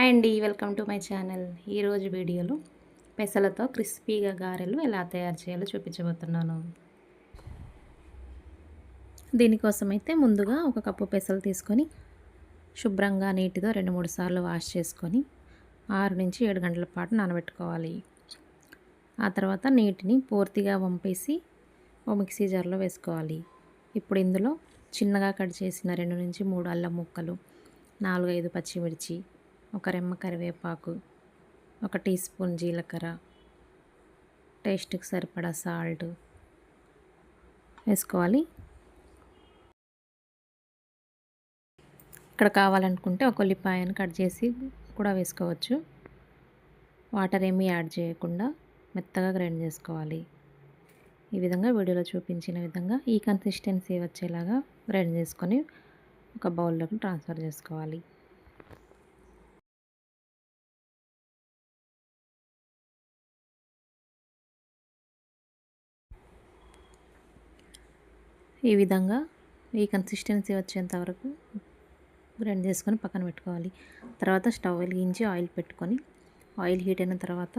Hi అండి, welcome to my channel. ఈరోజు వీడియోలో పెసలతో క్రిస్పీగా గారెలు ఎలా తయారు చేయాలో చూపించబోతున్నాను. దీనికోసమైతే ముందుగా ఒక కప్పు పెసలు తీసుకొని శుభ్రంగా నీటితో 2-3 సార్లు వాష్ చేసుకొని 6 నుంచి 7 గంటల పాటు నానబెట్టుకోవాలి. ఆ తర్వాత నీటిని పూర్తిగా వంపేసి ఓ మిక్సీ జార్లో వేసుకోవాలి. ఇప్పుడు ఇందులో చిన్నగా కట్ చేసిన 2 నుంచి 3 అల్లం ముక్కలు, 4-5 పచ్చిమిర్చి, ఒక రెమ్మ కరివేపాకు, 1 టీ స్పూన్ జీలకర్ర, టేస్ట్కి సరిపడా సాల్ట్ వేసుకోవాలి. ఇక్కడ కావాలనుకుంటే ఒక ఉల్లిపాయను కట్ చేసి కూడా వేసుకోవచ్చు. వాటర్ ఏమీ యాడ్ చేయకుండా మెత్తగా గ్రైండ్ చేసుకోవాలి. ఈ విధంగా వీడియోలో చూపించిన విధంగా ఈ కన్సిస్టెన్సీ వచ్చేలాగా గ్రైండ్ చేసుకొని ఒక బౌల్లోకి ట్రాన్స్ఫర్ చేసుకోవాలి. ఈ విధంగా ఈ కన్సిస్టెన్సీ వచ్చేంత వరకు గ్రైండ్ చేసుకొని పక్కన పెట్టుకోవాలి. తర్వాత స్టవ్ వెలిగించి ఆయిల్ పెట్టుకొని ఆయిల్ హీట్ అయిన తర్వాత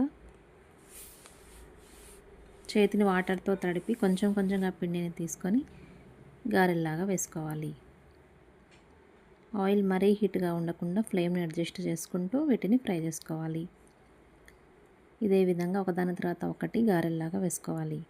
చేతిని వాటర్తో తడిపి కొంచెం కొంచెంగా పిండిని తీసుకొని గారెల్లాగా వేసుకోవాలి. ఆయిల్ మరీ హీట్గా ఉండకుండా ఫ్లేమ్ని అడ్జస్ట్ చేసుకుంటూ వీటిని ఫ్రై చేసుకోవాలి. ఇదే విధంగా ఒకదాని తర్వాత ఒకటి గారెల్లాగా వేసుకోవాలి.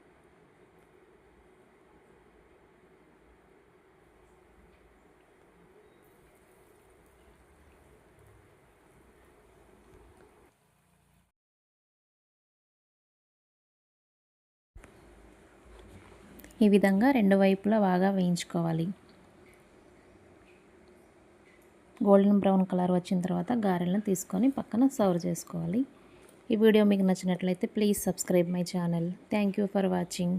ఈ విధంగా 2 వైపులా బాగా వేయించుకోవాలి. గోల్డెన్ బ్రౌన్ కలర్ వచ్చిన తర్వాత గారెలను తీసుకొని పక్కన సర్వ్ చేసుకోవాలి. ఈ వీడియో మీకు నచ్చినట్లయితే please subscribe my channel. Thank you for watching.